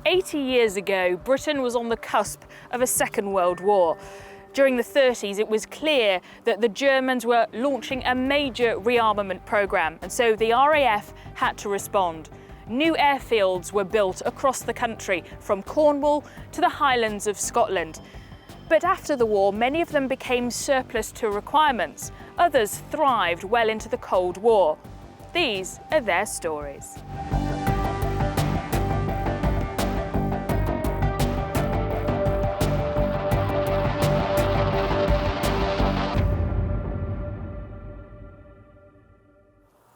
80 years ago, Britain was on the cusp of a Second World War. During the 30s, it was clear that the Germans were launching a major rearmament programme, and so the RAF had to respond. New airfields were built across the country, from Cornwall to the Highlands of Scotland. But after the war, many of them became surplus to requirements. Others thrived well into the Cold War. These are their stories.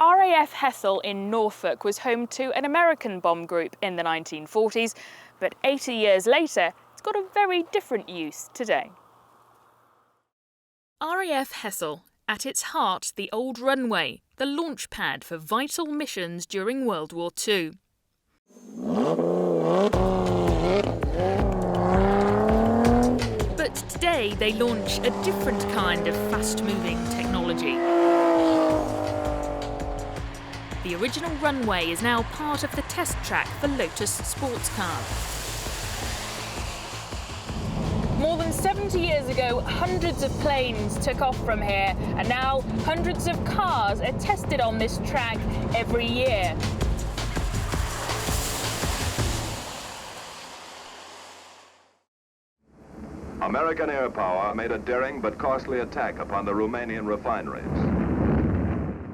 RAF Hethel in Norfolk was home to an American bomb group in the 1940s, but 80 years later, it's got a very different use today. RAF Hethel, at its heart the old runway, the launch pad for vital missions during World War II. But today they launch a different kind of fast-moving technology. The original runway is now part of the test track for Lotus sports cars. More than 70 years ago, hundreds of planes took off from here, and now hundreds of cars are tested on this track every year. American air power made a daring but costly attack upon the Romanian refineries.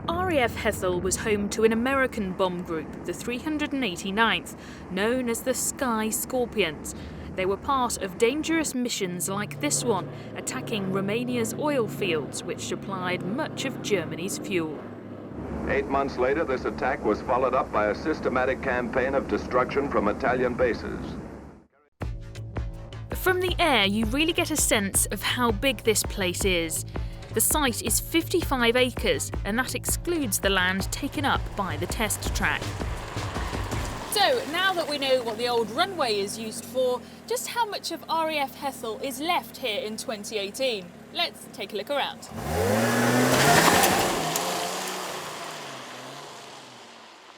RAF Hethel was home to an American bomb group, the 389th, known as the Sky Scorpions. They were part of dangerous missions like this one, attacking Romania's oil fields, which supplied much of Germany's fuel. 8 months later, this attack was followed up by a systematic campaign of destruction from Italian bases. From the air, you really get a sense of how big this place is. The site is 55 acres, and that excludes the land taken up by the test track. So, now that we know what the old runway is used for, just how much of RAF Hethel is left here in 2018? Let's take a look around.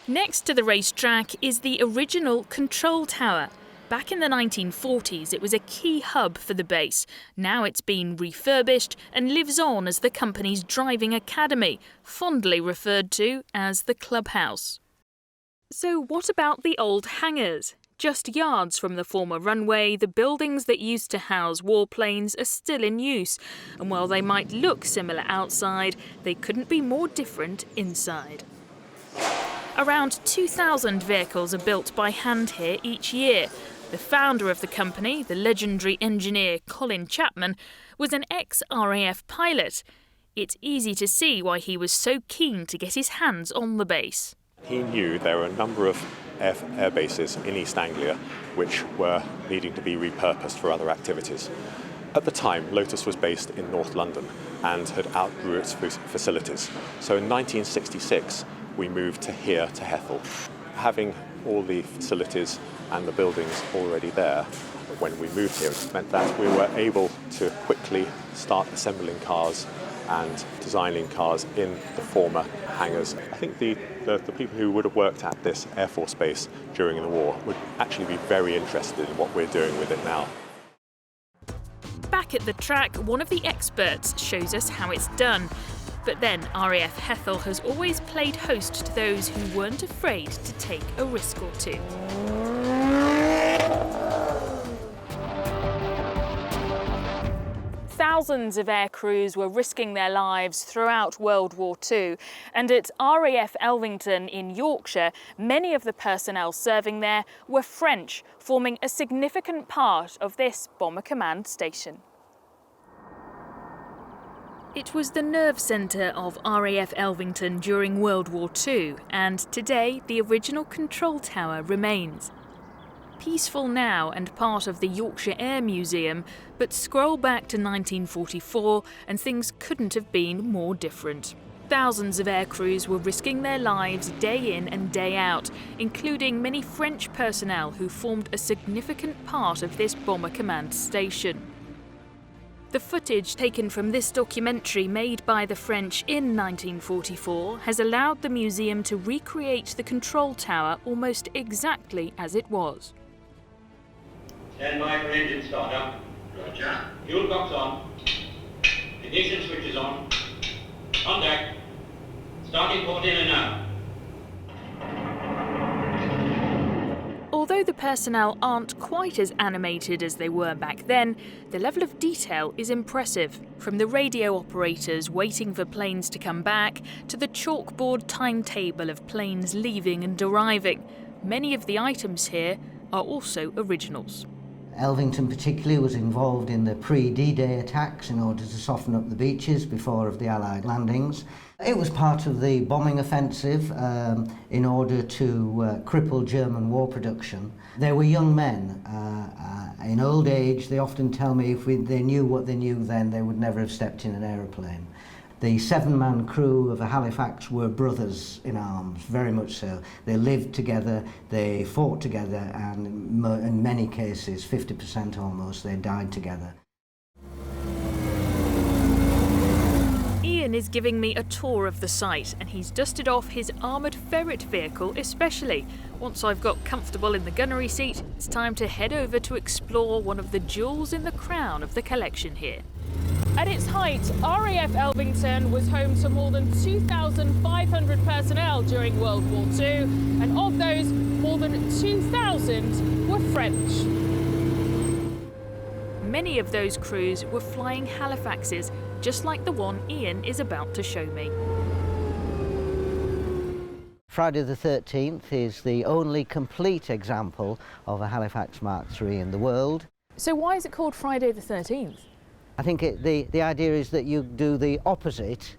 Next to the racetrack is the original control tower. Back in the 1940s, it was a key hub for the base. Now it's been refurbished and lives on as the company's driving academy, fondly referred to as the clubhouse. So what about the old hangars? Just yards from the former runway, the buildings that used to house warplanes are still in use. And while they might look similar outside, they couldn't be more different inside. Around 2,000 vehicles are built by hand here each year. The founder of the company, the legendary engineer Colin Chapman, was an ex-RAF pilot. It's easy to see why he was so keen to get his hands on the base. He knew there were a number of air bases in East Anglia which were needing to be repurposed for other activities. At the time, Lotus was based in North London and had outgrew its facilities. So in 1966, we moved to here, to Hethel. Having all the facilities and the buildings already there when we moved here meant that we were able to quickly start assembling cars and designing cars in the former hangars. I think the people who would have worked at this Air Force base during the war would actually be very interested in what we're doing with it now. Back at the track, one of the experts shows us how it's done. But then RAF Hethel has always played host to those who weren't afraid to take a risk or two. Thousands of air crews were risking their lives throughout World War II, and at RAF Elvington in Yorkshire, many of the personnel serving there were French, forming a significant part of this Bomber Command station. It was the nerve centre of RAF Elvington during World War II, and today the original control tower remains. Peaceful now and part of the Yorkshire Air Museum, but scroll back to 1944 and things couldn't have been more different. Thousands of air crews were risking their lives day in and day out, including many French personnel who formed a significant part of this Bomber Command station. The footage taken from this documentary made by the French in 1944 has allowed the museum to recreate the control tower almost exactly as it was. Stand by for engine startup. Roger. Fuel box on. Ignition switches on. Contact. Starting port in and out. Although the personnel aren't quite as animated as they were back then, the level of detail is impressive. From the radio operators waiting for planes to come back, to the chalkboard timetable of planes leaving and arriving. Many of the items here are also originals. Elvington particularly was involved in the pre-D-Day attacks in order to soften up the beaches before of the Allied landings. It was part of the bombing offensive in order to cripple German war production. They were young men. In old age, they often tell me if they knew what they knew then, they would never have stepped in an aeroplane. The 7-man crew of the Halifax were brothers in arms, very much so. They lived together, they fought together, and in many cases, 50% almost, they died together. Ian is giving me a tour of the site, and he's dusted off his armoured ferret vehicle especially. Once I've got comfortable in the gunnery seat, it's time to head over to explore one of the jewels in the crown of the collection here. At its height, RAF Elvington was home to more than 2,500 personnel during World War II, and of those, more than 2,000 were French. Many of those crews were flying Halifaxes, just like the one Ian is about to show me. Friday the 13th is the only complete example of a Halifax Mark III in the world. So why is it called Friday the 13th? I think the idea is that you do the opposite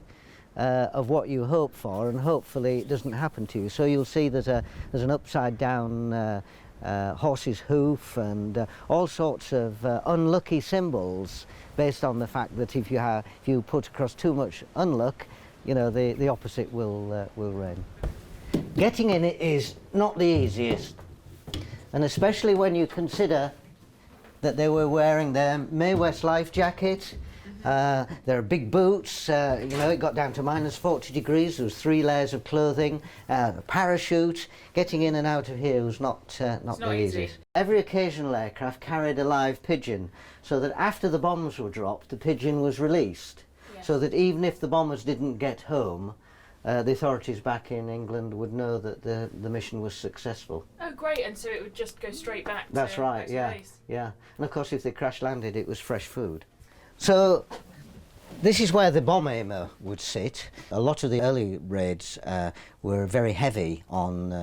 of what you hope for, and hopefully it doesn't happen to you. So you'll see there's an upside down horse's hoof and all sorts of unlucky symbols based on the fact that if you put across too much unluck, you know, the opposite will reign. Getting in it is not the easiest, and especially when you consider that they were wearing their Mae West life jacket, their big boots, you know, it got down to -40 degrees, there was 3 layers of clothing, a parachute. Getting in and out of here was not the easiest. Every occasional aircraft carried a live pigeon, so that after the bombs were dropped, the pigeon was released, so that even if the bombers didn't get home, the authorities back in England would know that the mission was successful. Oh, great, and so it would just go straight back to That's right, yeah, base. yeah. And of course, if they crash landed, it was fresh food. So this is where the bomb aimer would sit. A lot of the early raids were very heavy on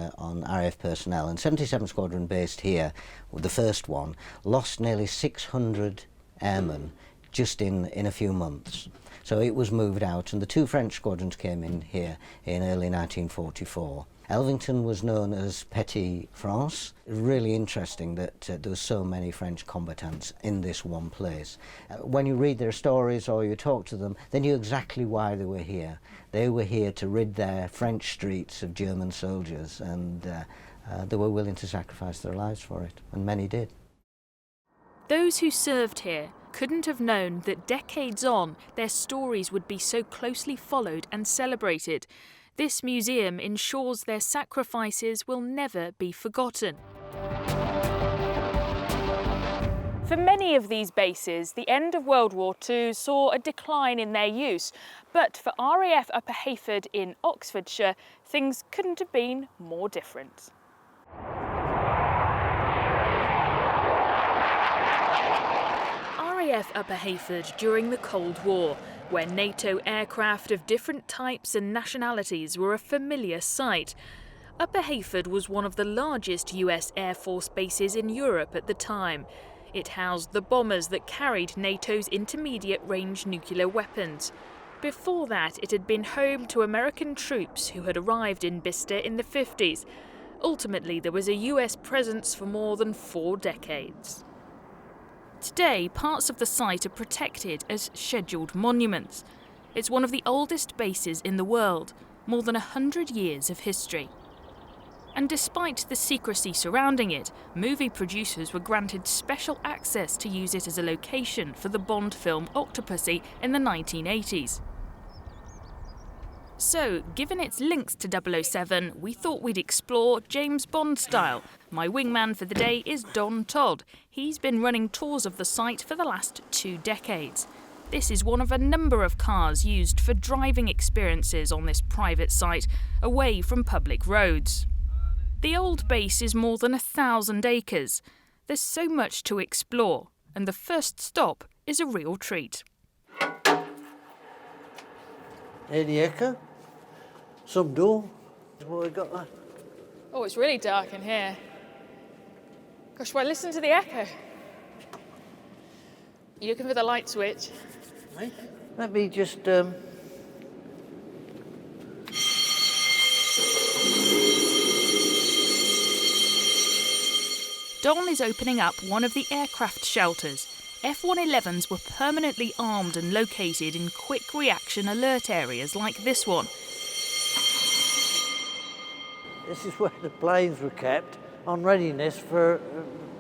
RAF personnel, and 77 Squadron based here, the first one, lost nearly 600 airmen just in a few months. So it was moved out, and the 2 French squadrons came in here in early 1944. Elvington was known as Petit France. Really interesting that there were so many French combatants in this one place. When you read their stories or you talk to them, they knew exactly why they were here. They were here to rid their French streets of German soldiers, and they were willing to sacrifice their lives for it, and many did. Those who served here couldn't have known that decades on, their stories would be so closely followed and celebrated. This museum ensures their sacrifices will never be forgotten. For many of these bases, the end of World War II saw a decline in their use, but for RAF Upper Heyford in Oxfordshire, things couldn't have been more different. RAF Upper Heyford during the Cold War, where NATO aircraft of different types and nationalities were a familiar sight. Upper Heyford was one of the largest US Air Force bases in Europe at the time. It housed the bombers that carried NATO's intermediate-range nuclear weapons. Before that, it had been home to American troops who had arrived in Bicester in the 50s. Ultimately, there was a US presence for more than 4 decades. Today, parts of the site are protected as scheduled monuments. It's one of the oldest bases in the world, more than 100 years of history. And despite the secrecy surrounding it, movie producers were granted special access to use it as a location for the Bond film Octopussy in the 1980s. So, given its links to 007, we thought we'd explore James Bond style. My wingman for the day is Don Todd. He's been running tours of the site for the last 2 decades. This is one of a number of cars used for driving experiences on this private site, away from public roads. The old base is more than 1,000 acres. There's so much to explore, and the first stop is a real treat. Any echo? Some door. What we got there? Oh, it's really dark in here. Gosh, well, listen to the echo. You looking for the light switch? Let me just... Don is opening up one of the aircraft shelters. F-111s were permanently armed and located in quick reaction alert areas like this one. This is where the planes were kept on readiness for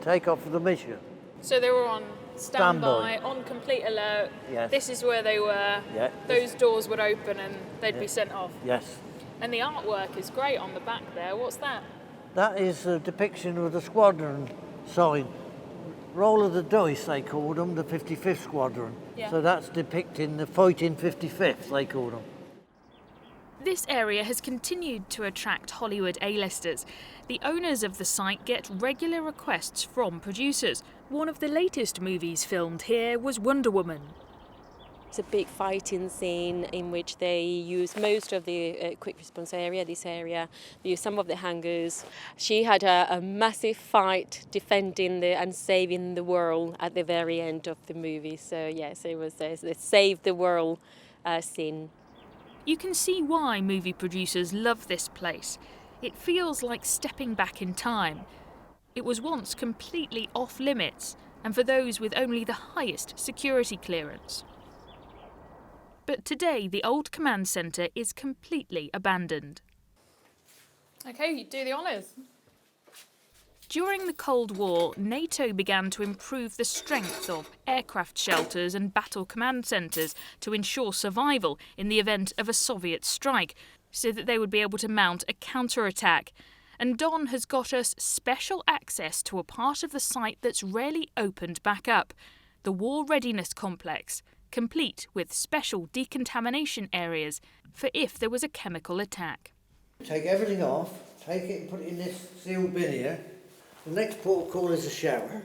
takeoff of the mission. So they were on standby, Standby. on complete alert. Yes. This is where they were. Yeah. Those doors would open and they'd be sent off. Yes. And the artwork is great on the back there. What's that? That is a depiction of the squadron sign. Roll of the dice, they called them, the 55th Squadron. Yeah. So that's depicting the fighting 55th, they called them. This area has continued to attract Hollywood A-listers. The owners of the site get regular requests from producers. One of the latest movies filmed here was Wonder Woman. It's a big fighting scene in which they use most of the quick response area, this area. They use some of the hangars. She had a massive fight defending and saving the world at the very end of the movie. So yes, it was the save the world scene. You can see why movie producers love this place. It feels like stepping back in time. It was once completely off limits, and for those with only the highest security clearance. But today, the old command centre is completely abandoned. Okay, you do the honours. During the Cold War, NATO began to improve the strength of aircraft shelters and battle command centres to ensure survival in the event of a Soviet strike, so that they would be able to mount a counterattack. And Don has got us special access to a part of the site that's rarely opened back up, the War Readiness Complex, complete with special decontamination areas for if there was a chemical attack. Take everything off, take it and put it in this sealed bin here. The next port of call is a shower.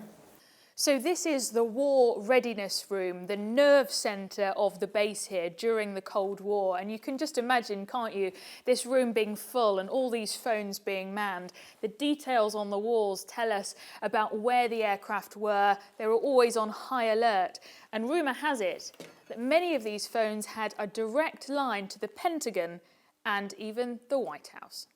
So this is the War Readiness Room, the nerve centre of the base here during the Cold War. And you can just imagine, can't you, this room being full and all these phones being manned. The details on the walls tell us about where the aircraft were. They were always on high alert. And rumour has it that many of these phones had a direct line to the Pentagon and even the White House.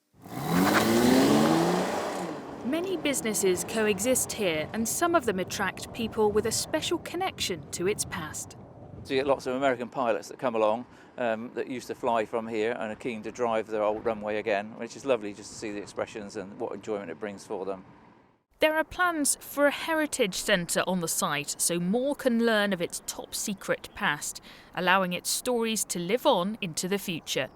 Many businesses coexist here, and some of them attract people with a special connection to its past. So you get lots of American pilots that come along that used to fly from here and are keen to drive their old runway again, which is lovely just to see the expressions and what enjoyment it brings for them. There are plans for a heritage centre on the site so more can learn of its top secret past, allowing its stories to live on into the future.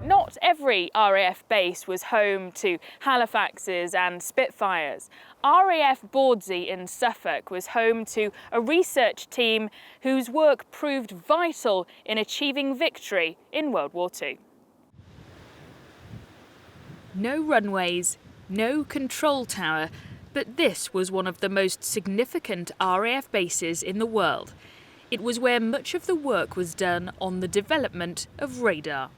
Not every RAF base was home to Halifaxes and Spitfires. RAF Bawdsey in Suffolk was home to a research team whose work proved vital in achieving victory in World War II. No runways, no control tower, but this was one of the most significant RAF bases in the world. It was where much of the work was done on the development of radar.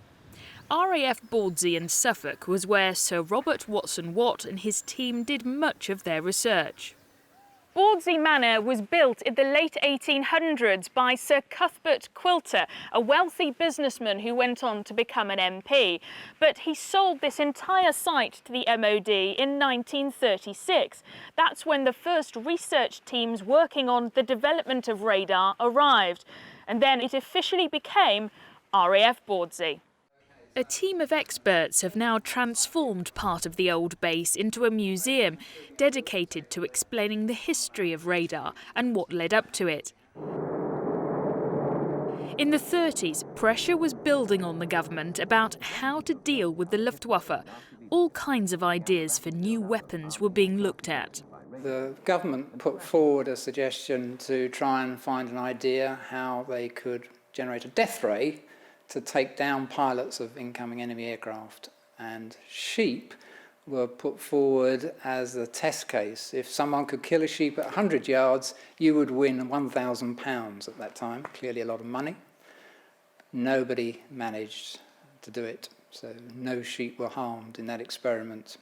RAF Bawdsey in Suffolk was where Sir Robert Watson-Watt and his team did much of their research. Bawdsey Manor was built in the late 1800s by Sir Cuthbert Quilter, a wealthy businessman who went on to become an MP. But he sold this entire site to the MOD in 1936. That's when the first research teams working on the development of radar arrived. And then it officially became RAF Bawdsey. A team of experts have now transformed part of the old base into a museum dedicated to explaining the history of radar and what led up to it. In the 30s, pressure was building on the government about how to deal with the Luftwaffe. All kinds of ideas for new weapons were being looked at. The government put forward a suggestion to try and find an idea how they could generate a death ray to take down pilots of incoming enemy aircraft. And sheep were put forward as a test case. If someone could kill a sheep at 100 yards, you would win £1,000 at that time, clearly a lot of money. Nobody managed to do it, so no sheep were harmed in that experiment.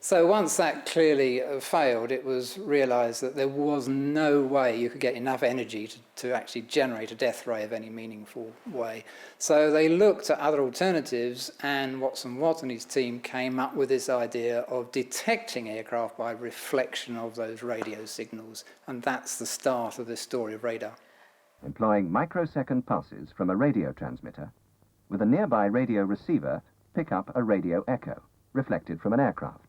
So once that clearly failed, it was realised that there was no way you could get enough energy to actually generate a death ray of any meaningful way. So they looked at other alternatives, and Watson Watt and his team came up with this idea of detecting aircraft by reflection of those radio signals, and that's the start of this story of radar. Employing microsecond pulses from a radio transmitter, with a nearby radio receiver pick up a radio echo, reflected from an aircraft.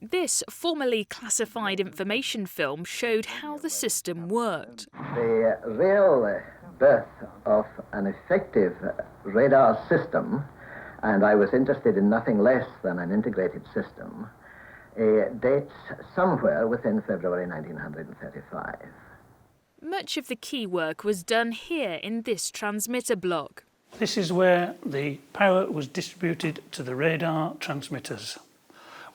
This formerly classified information film showed how the system worked. The real birth of an effective radar system, and I was interested in nothing less than an integrated system, dates somewhere within February 1935. Much of the key work was done here in this transmitter block. This is where the power was distributed to the radar transmitters.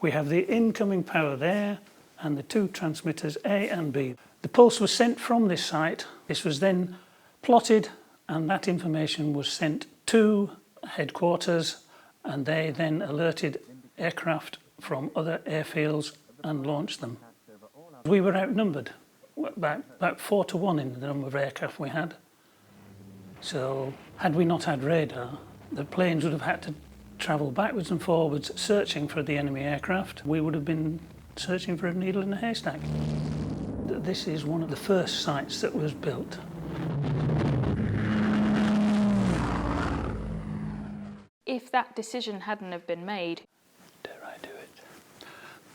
We have the incoming power there and the two transmitters A and B. The pulse was sent from this site. This was then plotted, and that information was sent to headquarters, and they then alerted aircraft from other airfields and launched them. We were outnumbered, about 4 to 1 in the number of aircraft we had. So had we not had radar, the planes would have had to travel backwards and forwards searching for the enemy aircraft. We would have been searching for a needle in a haystack. This is one of the first sites that was built. If that decision hadn't have been made... Dare I do it?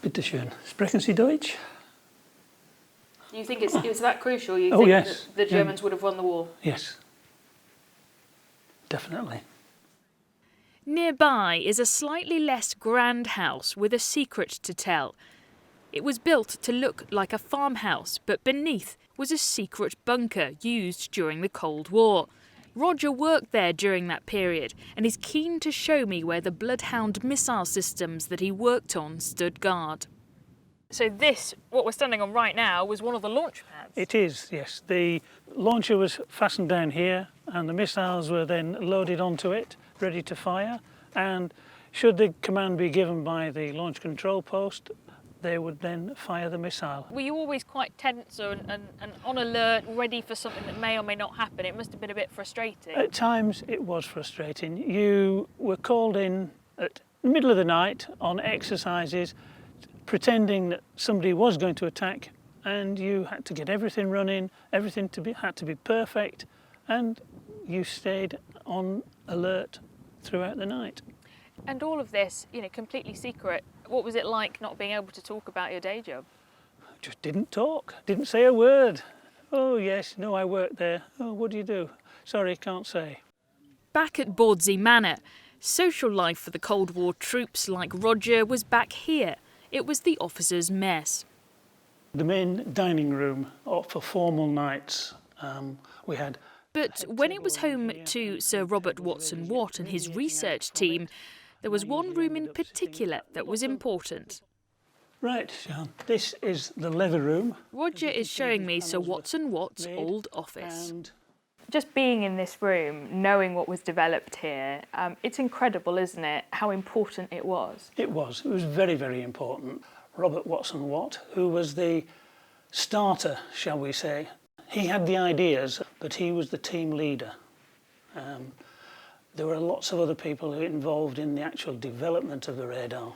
Bitte schön. Sprechen Sie Deutsch? You think it's that crucial? You Oh, think yes. that the Germans would have won the war? Yes. Definitely. Nearby is a slightly less grand house with a secret to tell. It was built to look like a farmhouse, but beneath was a secret bunker used during the Cold War. Roger worked there during that period and is keen to show me where the Bloodhound missile systems that he worked on stood guard. So this, what we're standing on right now, was one of the launch pads? It is, yes. The launcher was fastened down here and the missiles were then loaded onto it, ready to fire. And should the command be given by the launch control post, they would then fire the missile. Were you always quite tense and on alert, ready for something that may or may not happen? It must have been a bit frustrating. At times it was frustrating. You were called in at the middle of the night on exercises, pretending that somebody was going to attack, and you had to get everything running, everything had to be perfect, and you stayed on alert throughout the night. And all of this, completely secret. What was it like not being able to talk about your day job? Just didn't talk, didn't say a word. Oh yes, no, I worked there. Oh, what do you do? Sorry, can't say. Back at Bawdsey Manor, social life for the Cold War troops like Roger was back here. It was the officers' mess. The main dining room for formal nights. We had. But when it was home to Sir Robert Watson Watt and his research team, there was one room in particular that was important. Right, Sean, this is the leather room. Roger is showing me Sir Watson Watt's old office. Just being in this room, knowing what was developed here, it's incredible, isn't it, how important it was? It was very, very important. Robert Watson Watt, who was the starter, shall we say, he had the ideas, but he was the team leader. There were lots of other people involved in the actual development of the radar.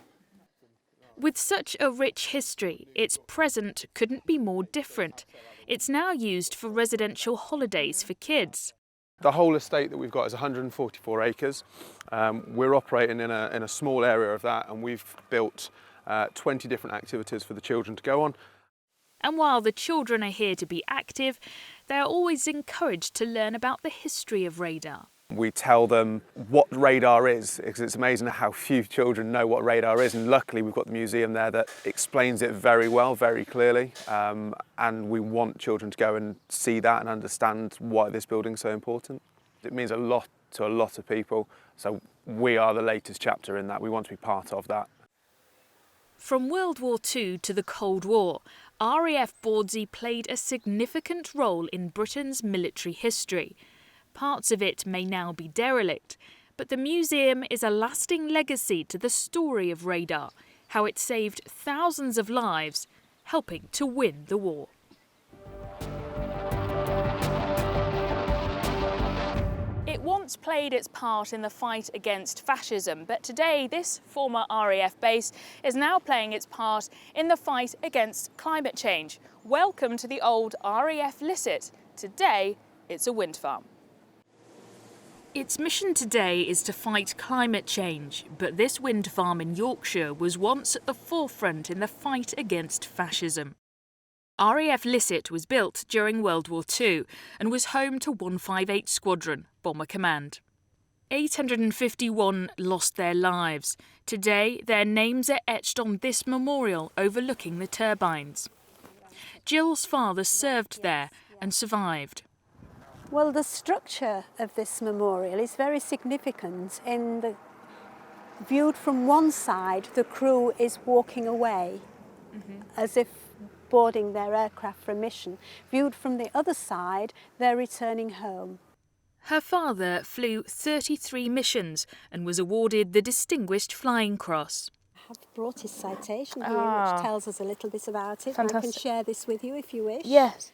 With such a rich history, its present couldn't be more different. It's now used for residential holidays for kids. The whole estate that we've got is 144 acres. We're operating in a small area of that, and we've built 20 different activities for the children to go on. And while the children are here to be active, they are always encouraged to learn about the history of radar. We tell them what radar is, because it's amazing how few children know what radar is, and luckily we've got the museum there that explains it very well, very clearly, and we want children to go and see that and understand why this building's so important. It means a lot to a lot of people, so we are the latest chapter in that. We want to be part of that. From World War II to the Cold War, RAF Bawdsey played a significant role in Britain's military history. Parts of it may now be derelict, but the museum is a lasting legacy to the story of radar, how it saved thousands of lives, helping to win the war. It once played its part in the fight against fascism, but today this former RAF base is now playing its part in the fight against climate change. Welcome to the old RAF Lisset. Today it's a wind farm. Its mission today is to fight climate change, but this wind farm in Yorkshire was once at the forefront in the fight against fascism. RAF Lisset was built during World War II and was home to 158 Squadron, Bomber Command. 851 lost their lives. Today, their names are etched on this memorial overlooking the turbines. Jill's father served there and survived. Well, the structure of this memorial is very significant in that, viewed from one side, the crew is walking away as if boarding their aircraft for a mission. Viewed from the other side, they're returning home. Her father flew 33 missions and was awarded the Distinguished Flying Cross. I have brought his citation here, which tells us a little bit about it. Fantastic. I can share this with you if you wish. Yes.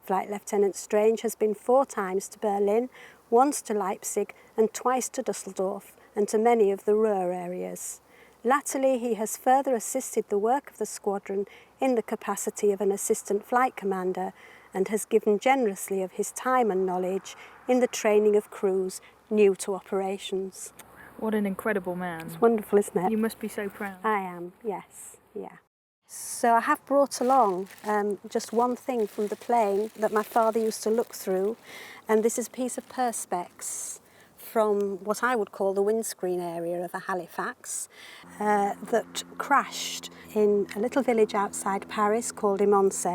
Flight Lieutenant Strange has been 4 times to Berlin, once to Leipzig and twice to Dusseldorf and to many of the Ruhr areas. Latterly, he has further assisted the work of the squadron in the capacity of an assistant flight commander and has given generously of his time and knowledge in the training of crews new to operations. What an incredible man. It's wonderful, isn't it? You must be so proud. I am, yes, yeah. So I have brought along just one thing from the plane that my father used to look through, and this is a piece of perspex from what I would call the windscreen area of a Halifax that crashed in a little village outside Paris called Imonce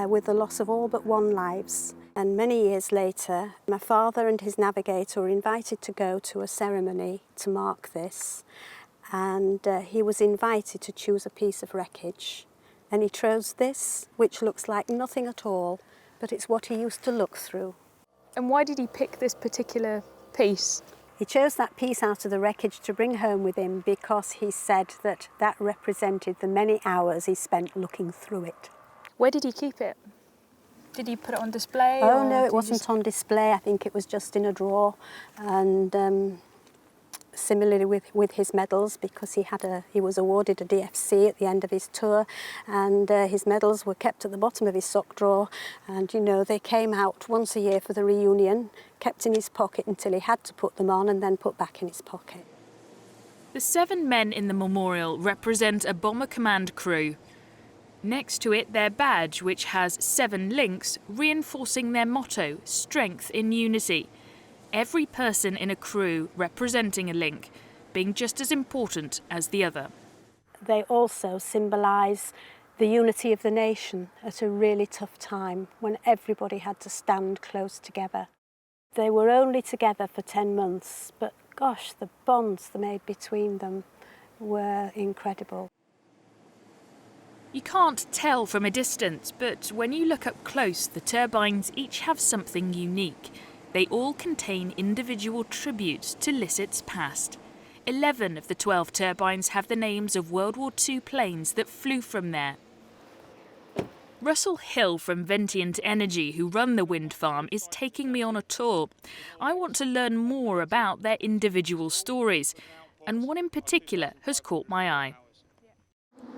with the loss of all but 1 lives. And many years later, my father and his navigator were invited to go to a ceremony to mark this. And he was invited to choose a piece of wreckage. And he chose this, which looks like nothing at all, but it's what he used to look through. And why did he pick this particular piece? He chose that piece out of the wreckage to bring home with him because he said that that represented the many hours he spent looking through it. Where did he keep it? Did he put it on display? Oh no, it wasn't on display. I think it was just in a drawer. And similarly with his medals, because he was awarded a DFC at the end of his tour, and his medals were kept at the bottom of his sock drawer, and you know, they came out once a year for the reunion, kept in his pocket until he had to put them on and then put back in his pocket. The 7 men in the memorial represent a Bomber Command crew. Next to it, their badge, which has 7 links, reinforcing their motto, strength in unity. Every person in a crew representing a link, being just as important as the other. They also symbolise the unity of the nation at a really tough time when everybody had to stand close together. They were only together for 10 months, but gosh, the bonds they made between them were incredible. You can't tell from a distance, but when you look up close, the turbines each have something unique. They all contain individual tributes to Lisset's past. 11 of the 12 turbines have the names of World War II planes that flew from there. Russell Hill from Ventient Energy, who run the wind farm, is taking me on a tour. I want to learn more about their individual stories, and one in particular has caught my eye.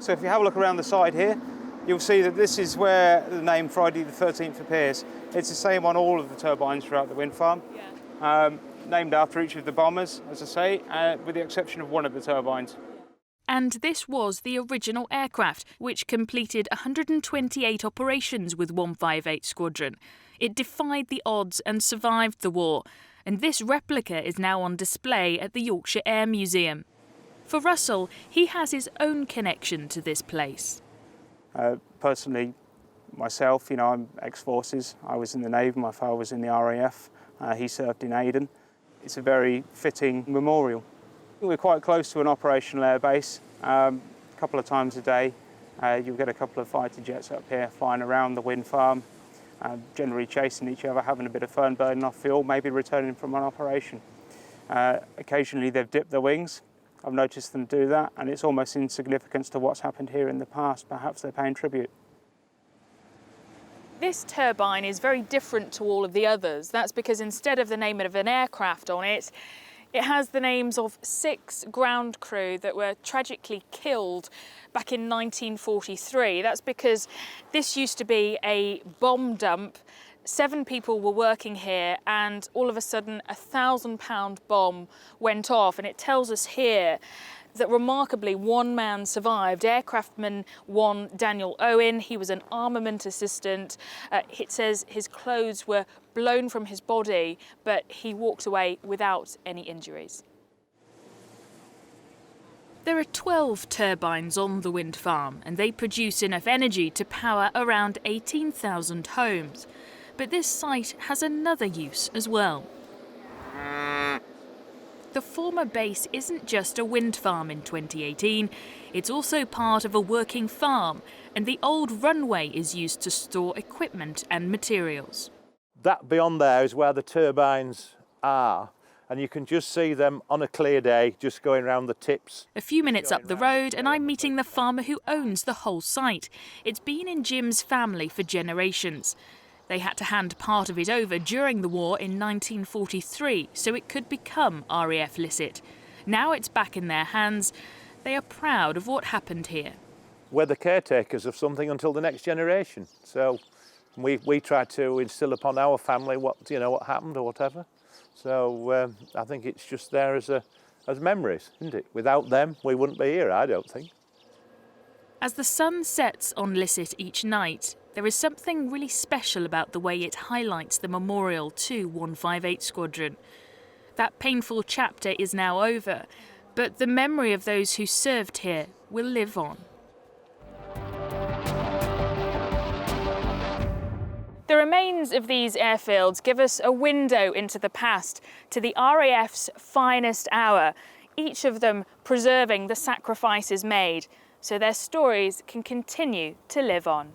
So if you have a look around the side here, you'll see that this is where the name Friday the 13th appears. It's the same on all of the turbines throughout the wind farm, named after each of the bombers, as I say, with the exception of one of the turbines. And this was the original aircraft, which completed 128 operations with 158 Squadron. It defied the odds and survived the war, and this replica is now on display at the Yorkshire Air Museum. For Russell, he has his own connection to this place. Personally, myself, I'm ex-forces. I was in the Navy, my father was in the RAF, he served in Aden. It's a very fitting memorial. We're quite close to an operational airbase. A couple of times a day, you'll get a couple of fighter jets up here flying around the wind farm, generally chasing each other, having a bit of fun, burning off fuel, maybe returning from an operation. Occasionally they've dipped their wings. I've noticed them do that, and it's almost insignificant to what's happened here in the past. Perhaps they're paying tribute. This turbine is very different to all of the others. That's because instead of the name of an aircraft on it, it has the names of 6 ground crew that were tragically killed back in 1943. That's because this used to be a bomb dump. 7 people were working here, and all of a sudden a £1,000 bomb went off, and it tells us here that remarkably 1 man survived, Aircraftman 1 Daniel Owen. He was an armament assistant. It says his clothes were blown from his body, but he walked away without any injuries. There are 12 turbines on the wind farm, and they produce enough energy to power around 18,000 homes. But this site has another use as well. The former base isn't just a wind farm in 2018, it's also part of a working farm, and the old runway is used to store equipment and materials. That beyond there is where the turbines are, and you can just see them on a clear day just going around the tips. A few minutes up the road and I'm meeting the farmer who owns the whole site. It's been in Jim's family for generations. They had to hand part of it over during the war in 1943 so it could become RAF Licit. Now it's back in their hands. They are proud of what happened here. We're the caretakers of something until the next generation. So we try to instill upon our family what happened or whatever. So I think it's just there as memories, isn't it? Without them, we wouldn't be here, I don't think. As the sun sets on Licit each night, there is something really special about the way it highlights the memorial to 158 Squadron. That painful chapter is now over, but the memory of those who served here will live on. The remains of these airfields give us a window into the past, to the RAF's finest hour, each of them preserving the sacrifices made, so their stories can continue to live on.